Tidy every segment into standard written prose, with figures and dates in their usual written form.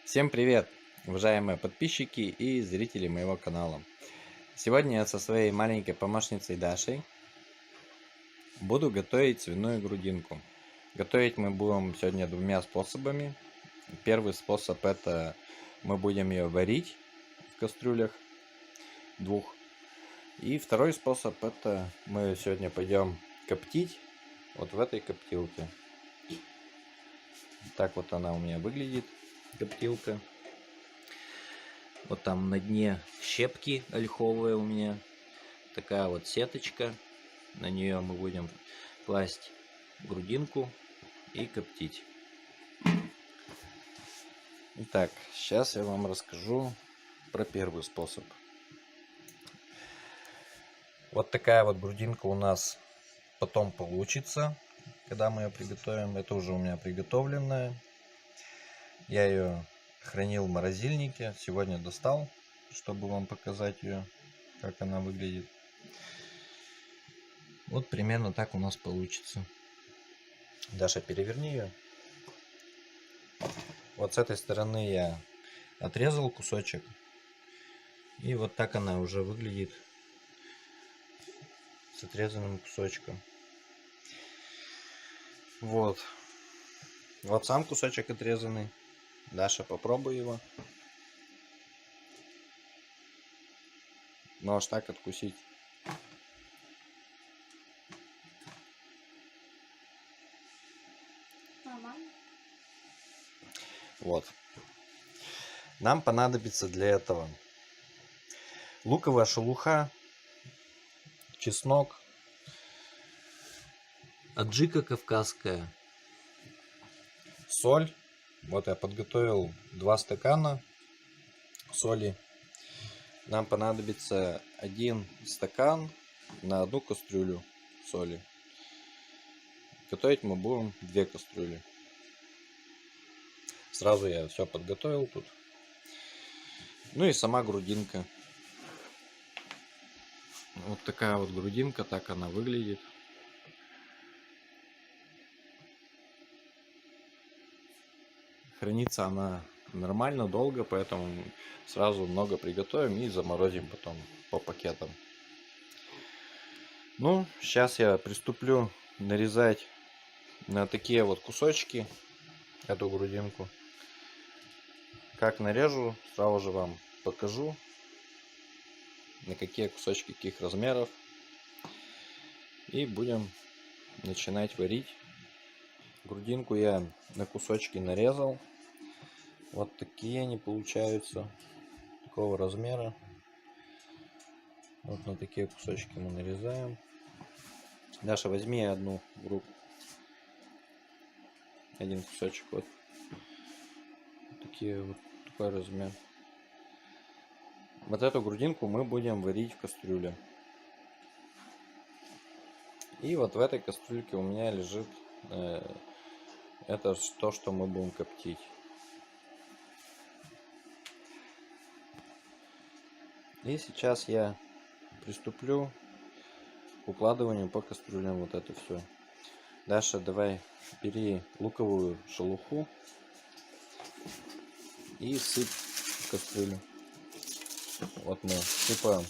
Всем привет, уважаемые подписчики и зрители моего канала. Сегодня я со своей маленькой помощницей Дашей буду готовить свиную грудинку. Готовить мы будем сегодня двумя способами. Первый способ — это мы будем ее варить в кастрюлях двух. И второй способ — это мы сегодня пойдем коптить вот в этой коптилке. Так вот она у меня выглядит, коптилка. Вот там на дне щепки ольховые у меня. Такая вот сеточка. На нее мы будем класть грудинку и коптить. Итак, сейчас я вам расскажу про первый способ. Вот такая вот грудинка у нас потом получится, когда мы ее приготовим. Это уже у меня приготовленная. Я ее хранил в морозильнике. Сегодня достал, чтобы вам показать ее, как она выглядит. Вот примерно так у нас получится. Даша, переверни ее. Вот с этой стороны я отрезал кусочек. И вот так она уже выглядит с отрезанным кусочком. Вот. Вот сам кусочек отрезанный. Даша, попробуй его. Можешь так откусить. Вот. Нам понадобится для этого луковая шелуха, чеснок, аджика кавказская, соль. Вот я подготовил 2 стакана соли. Нам понадобится 1 стакан на 1 кастрюлю соли. Готовить мы будем 2 кастрюли. Сразу я все подготовил тут. Ну и сама грудинка. Вот такая вот грудинка, так она выглядит. Хранится она нормально, долго, поэтому сразу много приготовим и заморозим потом по пакетам. Ну, сейчас я приступлю нарезать на такие вот кусочки эту грудинку. Как нарежу, сразу же вам покажу, на какие кусочки, каких размеров. И будем начинать варить. Грудинку я на кусочки нарезал. Вот такие они получаются, такого размера. Вот на такие кусочки мы нарезаем. Даша, возьми одну в руку. Один кусочек. Вот такие вот, такой размер. Вот эту грудинку мы будем варить в кастрюле. И вот в этой кастрюльке у меня лежит это то, что мы будем коптить. И сейчас я приступлю к укладыванию по кастрюлям вот это все. Даша, давай бери луковую шелуху и сыпь в кастрюлю. Вот мы сыпаем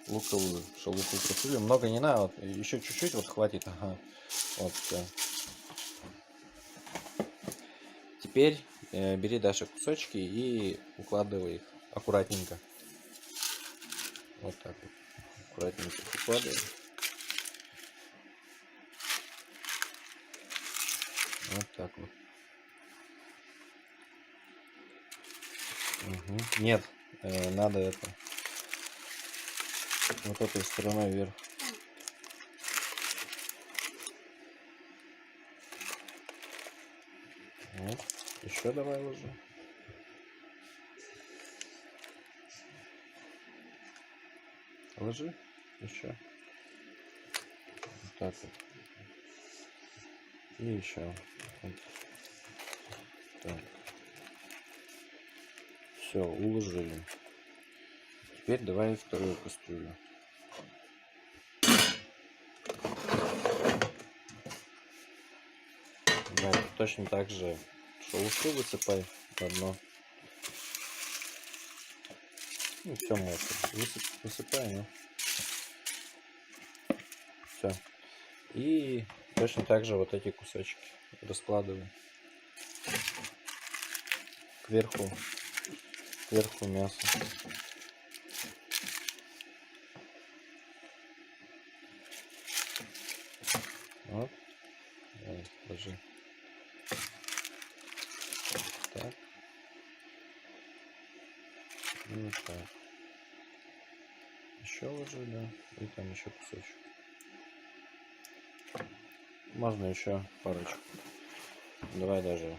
луковую шелуху в кастрюлю. Много не надо, вот, еще чуть-чуть, вот хватит. Ага. Вот все. Теперь бери, Даша, кусочки и укладывай их аккуратненько. Вот так вот. Аккуратненько укладывай. Вот так вот. Угу. Нет, надо это вот этой стороной вверх. Вот. Еще давай ложи. Ложи еще. Вот так вот. И еще. Вот. Так. Все, уложили. Теперь давай вторую кастрюлю. Да, точно так же шелуху высыпай на дно. Ну, все мы высыпаем. Все. И точно так же вот эти кусочки раскладываем кверху мяса. Вот. Давай, ложи. Так. И вот так. Еще ложи, да. И там еще кусочек. Можно еще парочку. Давай даже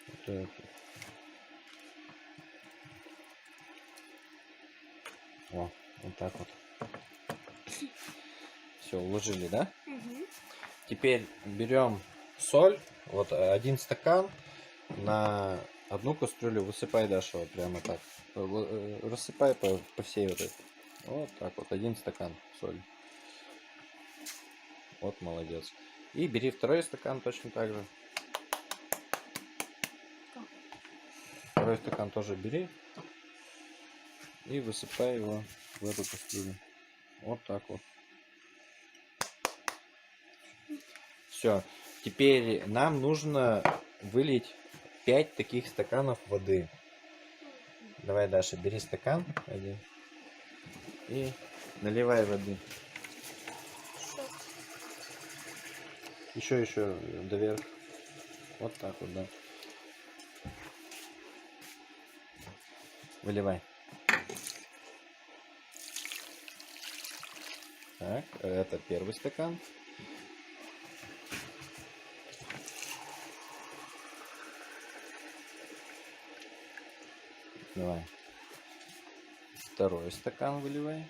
вот это. О, вот так вот. Все, уложили, да? Угу. Теперь берем соль, вот 1 стакан на одну кастрюлю высыпай, Даша, вот прямо так. Рассыпай по всей вот этой. Вот так вот, 1 стакан соли. Вот, молодец. И бери второй стакан точно так же. Второй стакан тоже бери. И высыпай его в эту кастрюлю. Вот так вот. Все. Теперь нам нужно вылить 5 таких стаканов воды. Давай, Даша, бери стакан один и наливай воды. Еще доверх. Вот так вот, да. Выливай. Так, это первый стакан. Давай. Второй стакан выливай.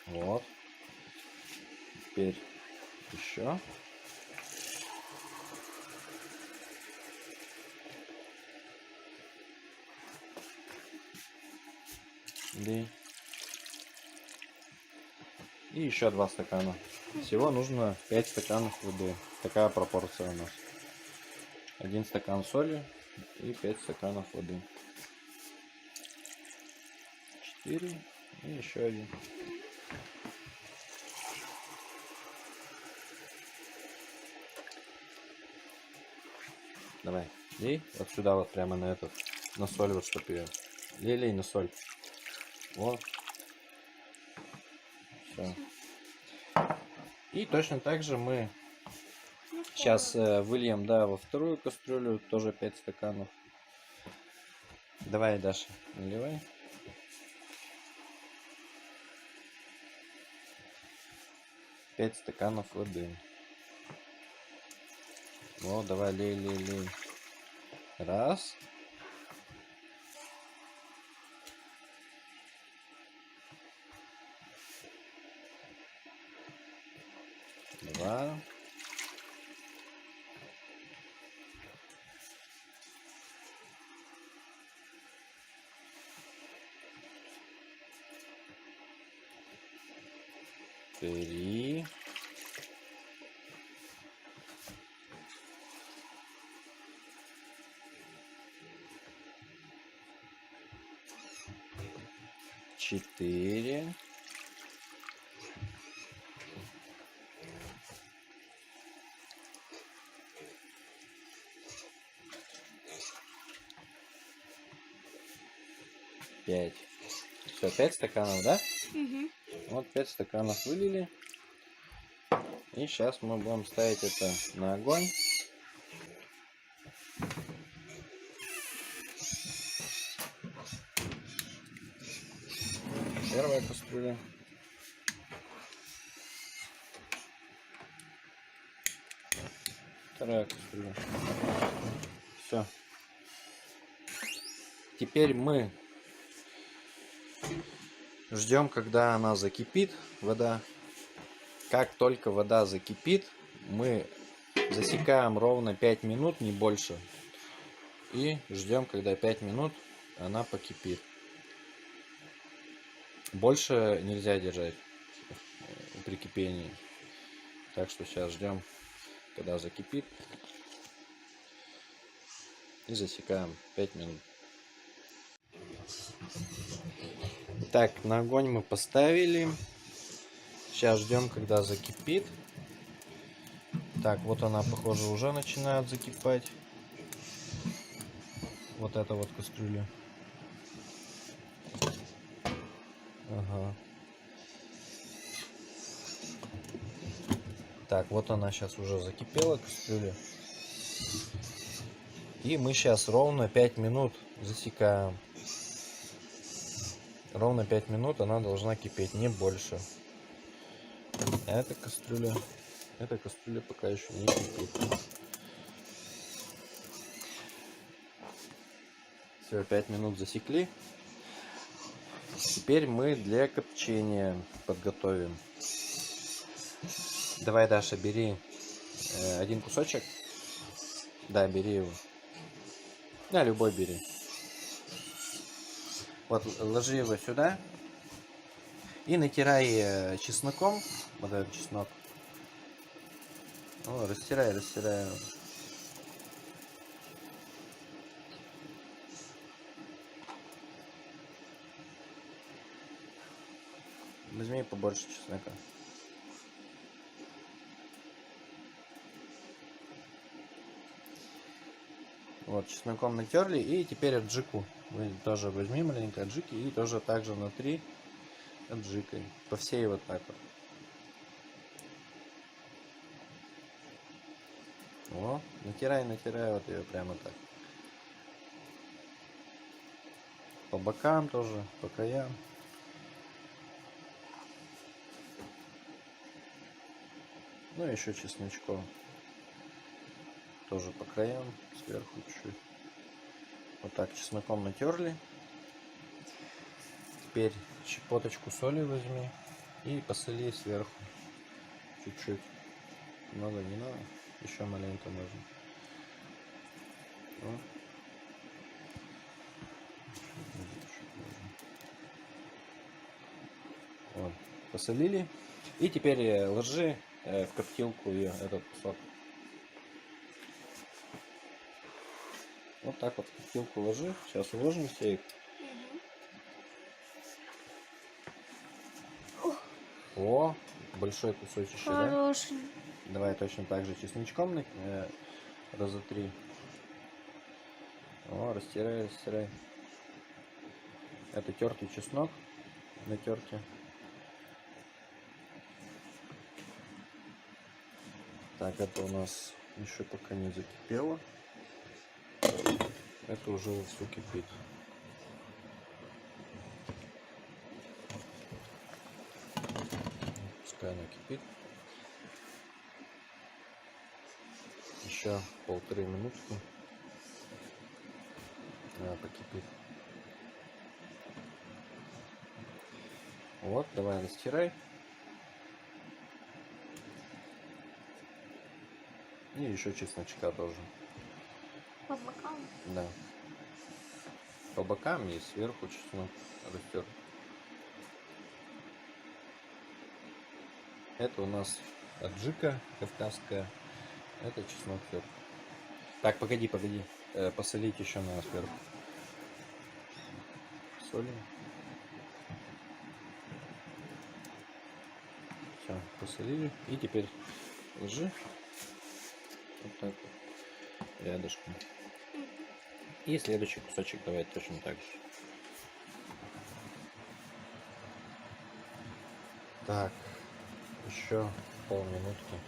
Вот. Теперь еще. Лей. И еще 2 стакана. Всего нужно 5 стаканов воды. Такая пропорция у нас. 1 стакан соли и 5 стаканов воды. 4 и еще 1. Давай, лей вот сюда вот прямо на этот, на соль вот, чтоб ее. Лей на соль. Вот. Все. И точно так же мы сейчас выльем, да, во вторую кастрюлю тоже 5 стаканов. Давай, Даша, наливай. Пять стаканов воды. Вот, давай, лей. Раз. Два. Три. 4. 5. Все, 5 стаканов, да? Угу. Вот 5 стаканов вылили. И сейчас мы будем ставить это на огонь. Первая кастрюля. Вторая кастрюля. Все. Теперь мы ждем, когда она закипит, вода. Как только вода закипит, мы засекаем ровно 5 минут, не больше. И ждем, когда 5 минут она покипит. Больше нельзя держать при кипении. Так что сейчас ждем, когда закипит. и засекаем 5 минут. Так, на огонь мы поставили. Сейчас ждем, когда закипит. Так, вот она, похоже, уже начинает закипать. Вот это вот кастрюля. Ага. Так, вот она сейчас уже закипела, кастрюля. И мы сейчас ровно 5 минут засекаем. Ровно 5 минут она должна кипеть, не больше. А эта кастрюля пока еще не кипит. Все, 5 минут засекли. Теперь мы для копчения подготовим. Давай, Даша, бери один кусочек. Да, бери его. Да, любой бери. Вот, ложи его сюда. И натирай чесноком. Вот этот чеснок. О, растирай. Возьми побольше чеснока. Вот, чесноком натерли. И теперь аджику. Вы тоже возьми маленько аджики. И тоже так же натри аджикой. По всей вот так вот. О, натирай вот ее прямо так. По бокам тоже, по краям. Ну, еще чесночком. Тоже по краям, сверху чуть-чуть. Вот так чесноком натерли. Теперь щепоточку соли возьми и посоли сверху. Чуть-чуть. Много не надо. Еще маленько можно. Вот. Посолили. И теперь ложи в коптилку ее, этот кусок. Вот так вот в коптилку ложи. Сейчас уложим все их. О, большой кусочек, да? Давай точно так же чесночком раза 3. О, растирай. Это тертый чеснок на терке. Так, это у нас еще пока не закипело. Это уже вовсю кипит. Пускай она кипит. Еще 1,5 минутки. Покипит. Вот, давай растирай. И еще чесночка тоже. По бокам? Да. По бокам и сверху чеснок растер. Это у нас аджика кавказская. Это чеснок сверху. Так, погоди. Посолить еще надо сверху. Солим. Все, посолили. И теперь ложи. Вот так вот. Рядышком. И следующий кусочек давай точно так же. Так, еще полминутки.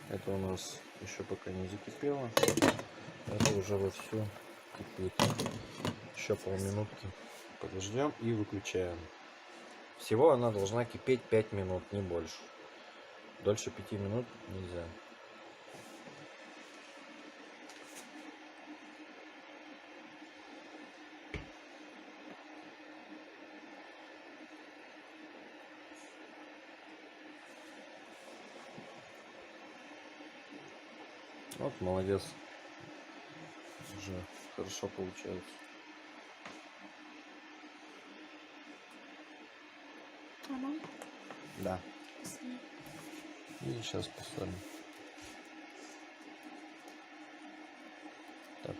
Это у нас еще пока не закипело. Это уже вовсю кипит. Еще полминутки подождем и выключаем. Всего она должна кипеть 5 минут, не больше. Дольше 5 минут нельзя. Вот, молодец. Уже хорошо получается. Ага. Да. И сейчас посолим.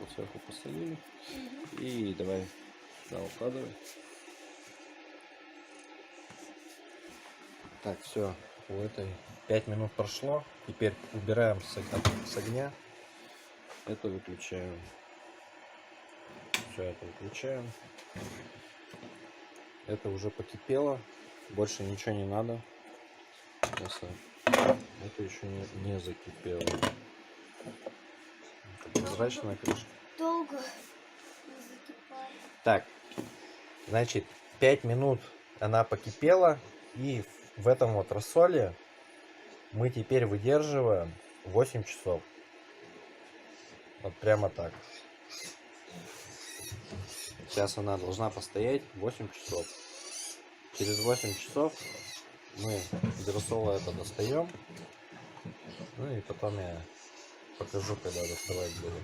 вот сверху посолили. Мгм. И давай сюда укладывай. Так, все. У этой 5 минут прошло. Теперь убираем с огня. Это выключаем. Все это выключаем. Это уже покипело. Больше ничего не надо. Сейчас, это еще не закипело. Это прозрачная крышка. Долго не закипает. Так, значит, 5 минут она покипела. И в этом вот рассоле мы теперь выдерживаем 8 часов. Вот прямо так. Сейчас она должна постоять 8 часов. Через 8 часов мы из рассола это достаем. Ну и потом я покажу, когда доставать буду.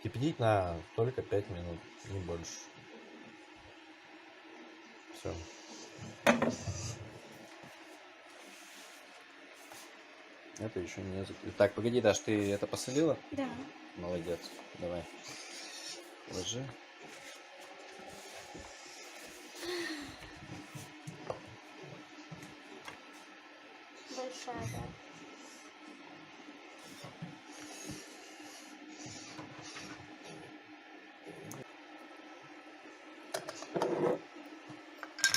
Кипятить на только 5 минут, не больше. Все. Это еще не закипит. Так, погоди, Даш, ты это посолила? Да. Молодец. Давай. Ложи. Большая, да.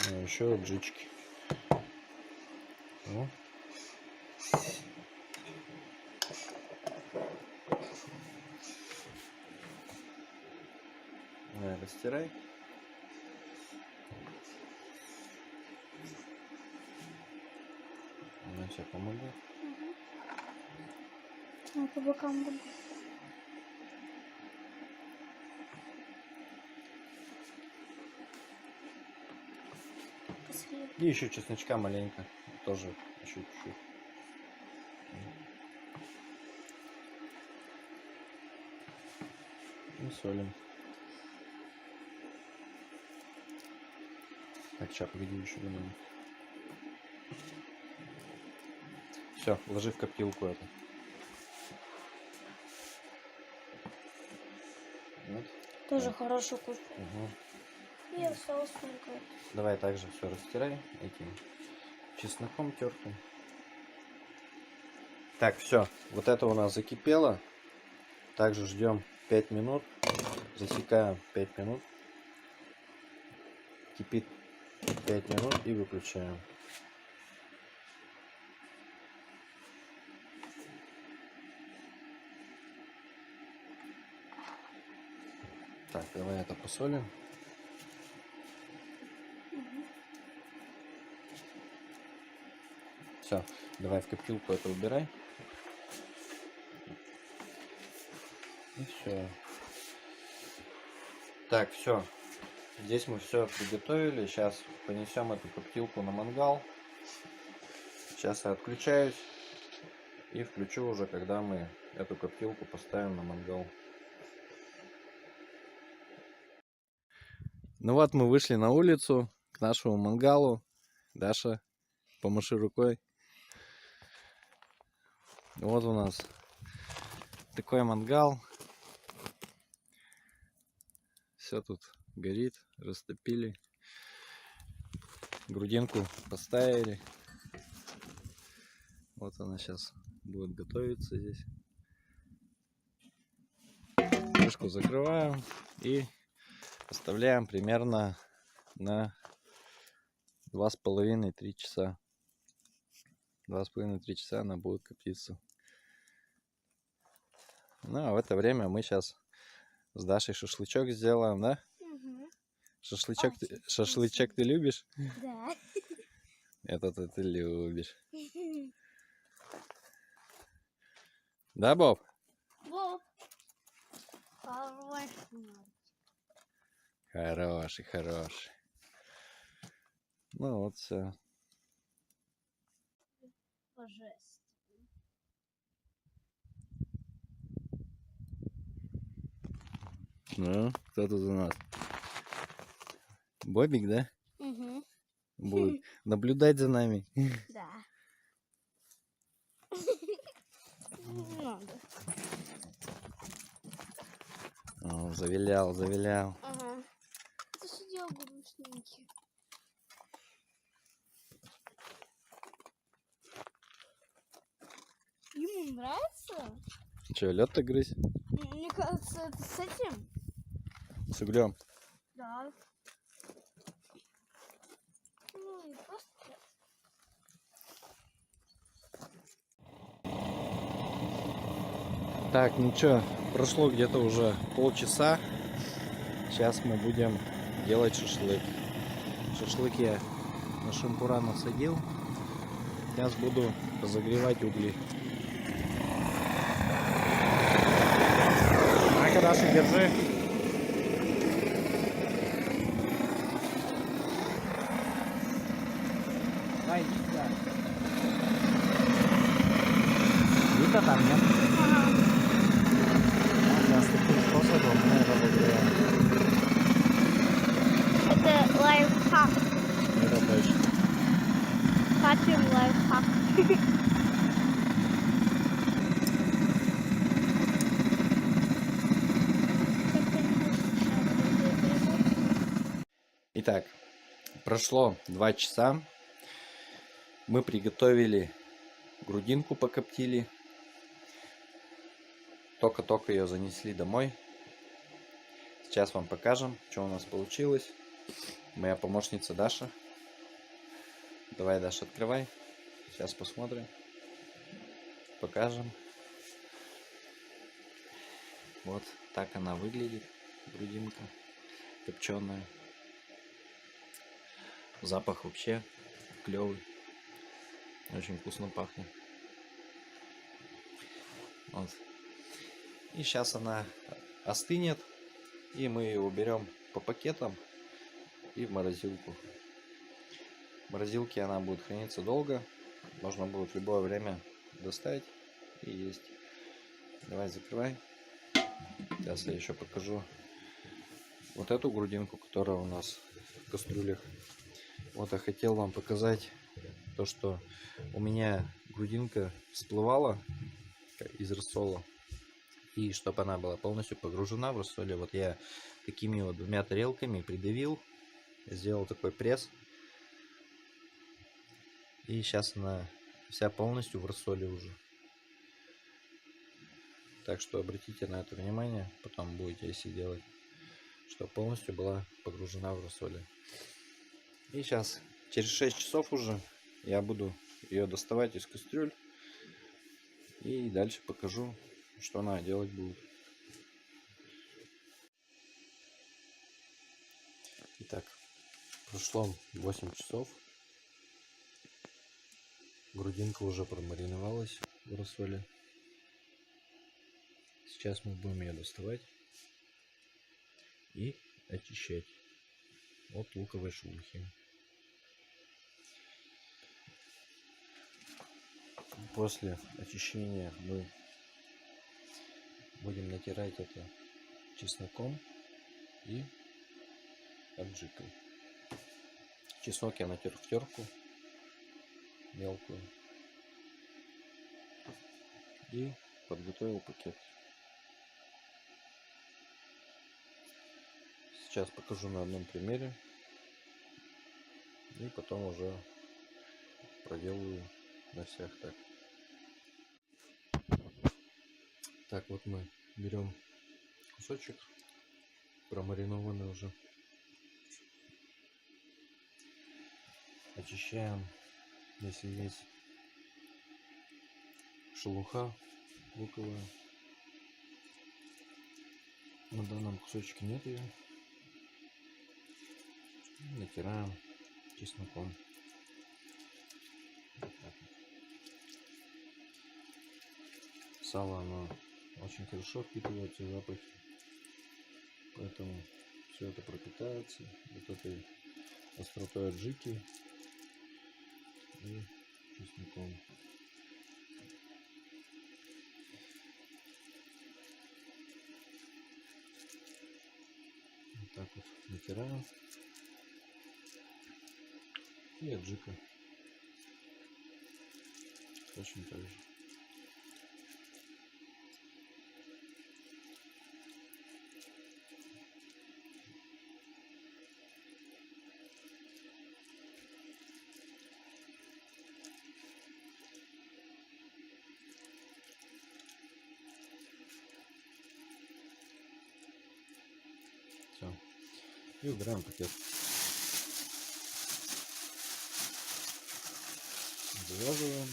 Ну, еще аджички. Ну. Давай, растирай. Я тебе помогу. Угу. А по бокам буду. Посмотри. И еще чесночка маленько. Тоже еще чуть-чуть. И солим. Так, сейчас, погоди, еще немного. Все, ложи в коптилку это. Вот. Тоже Да. хороший вкус. Угу. И соус только. Давай также все растирай этим чесноком тертым. Так, все. Вот это у нас закипело. Также ждем 5 минут. Засекаем 5 минут. Кипит 5 минут и выключаем. Так, давай это посолим. Все, давай в коптилку это убирай. И все. Так, все. Здесь мы все приготовили. Сейчас понесем эту коптилку на мангал. Сейчас я отключаюсь и включу уже, когда мы эту коптилку поставим на мангал. Ну вот мы вышли на улицу к нашему мангалу. Даша, помаши рукой. Вот у нас такой мангал. Все тут горит, растопили. Грудинку поставили. Вот она сейчас будет готовиться здесь. Крышку закрываем и оставляем примерно на 2,5-3 часа. 2,5-3 часа она будет коптиться. Ну а в это время мы сейчас с Дашей шашлычок сделаем, да? Угу. Шашлычок ты любишь? Да. Это ты любишь. Да, Боб? Боб. Хороший. Хороший, хороший. Ну вот все. Божественно. Ну, кто тут у нас? Бобик, да? Угу. Будет наблюдать за нами. Да. Не надо. Завилял, завилял. Ага. Это сидел грустненький. Ему нравится? Че, лед-то грызть? Мне кажется, это с этим. С углем. Да. Ну, не просто. Так, ну чё, прошло где-то уже полчаса. Сейчас мы будем делать шашлык. Шашлык я на шампура насадил. Сейчас буду разогревать угли. На, Караша, держи. Ай, иди сюда. Видно там, нет? Ага. Сейчас таким способом мы разогреваем. Это лайфхак. Это точно. Папин лайфхак. Итак, прошло 2 часа. Мы приготовили грудинку, покоптили. Только-только ее занесли домой. Сейчас вам покажем, что у нас получилось. Моя помощница Даша. Давай, Даша, открывай. Сейчас посмотрим. Покажем. Вот так она выглядит. Грудинка копченая. Запах вообще клевый. Очень вкусно пахнет. Вот. И сейчас она остынет. И мы ее уберем по пакетам и в морозилку. В морозилке она будет храниться долго. Можно будет в любое время достать и есть. Давай, закрывай. Сейчас я еще покажу вот эту грудинку, которая у нас в кастрюлях. Вот я хотел вам показать то, что у меня грудинка всплывала из рассола. И чтобы она была полностью погружена в рассоле, вот я такими вот 2 тарелками придавил, сделал такой пресс. И сейчас она вся полностью в рассоле уже. Так что обратите на это внимание, потом будете если делать, чтобы полностью была погружена в рассоле. И сейчас, через 6 часов уже, я буду ее доставать из кастрюль. И дальше покажу, что она делать будет. Итак, прошло 8 часов. Грудинка уже промариновалась в рассоле. Сейчас мы будем ее доставать и очищать от луковой шелухи. После очищения мы будем натирать это чесноком и аджикой. Чеснок я натер в терку мелкую и подготовил пакет. Сейчас покажу на одном примере и потом уже проделаю на всех так. Так, вот мы берем кусочек промаринованный уже, очищаем, если есть шелуха луковая. На данном кусочке нет ее. Натираем чесноком. Сало, оно очень хорошо впитывает все запахи, поэтому все это пропитается вот этой остротой аджики и чесноком. Вот так вот натираем. И аджика точно так же. И убираем пакет. Завязываем.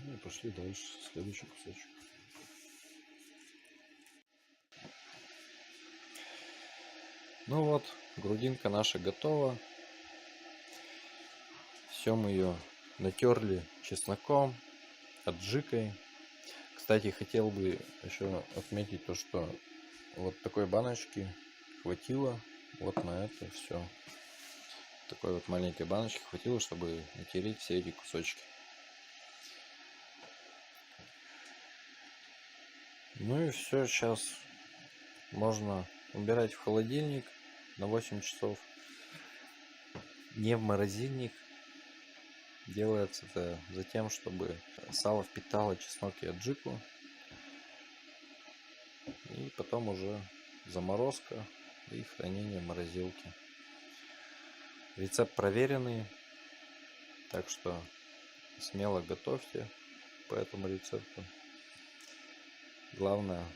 Ну и пошли дальше. Следующий кусочек. Ну вот, грудинка наша готова. Все мы ее натерли чесноком, аджикой. Кстати, хотел бы еще отметить то, что вот такой баночки хватило вот на это все. Такой вот маленькой баночки хватило, чтобы натереть все эти кусочки. Ну и все, сейчас можно убирать в холодильник на 8 часов. Не в морозильник. Делается это за тем, чтобы сало впитало чеснок и аджику. И потом уже заморозка и хранение в морозилке. Рецепт проверенный, так что смело готовьте по этому рецепту. Главное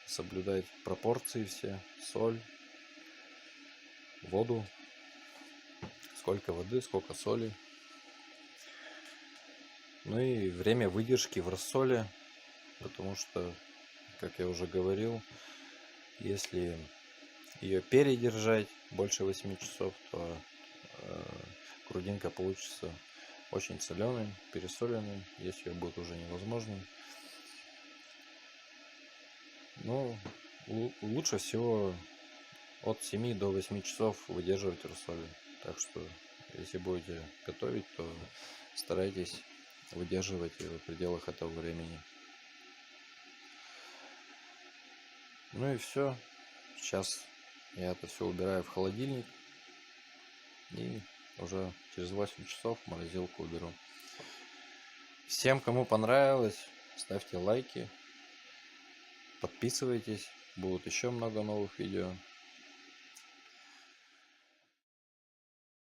соблюдать пропорции все, соль, воду, сколько воды, сколько соли. Ну и время выдержки в рассоле, потому что, как я уже говорил, если ее передержать больше 8 часов, то грудинка получится очень соленой, пересоленной, есть ее будет уже невозможно. Но лучше всего от 7 до 8 часов выдерживать в рассоле. Так что, если будете готовить, то старайтесь выдерживать в пределах этого времени. Ну и все. Сейчас я это все убираю в холодильник. И уже через 8 часов в морозилку уберу. Всем, кому понравилось, ставьте лайки. Подписывайтесь. Будут еще много новых видео.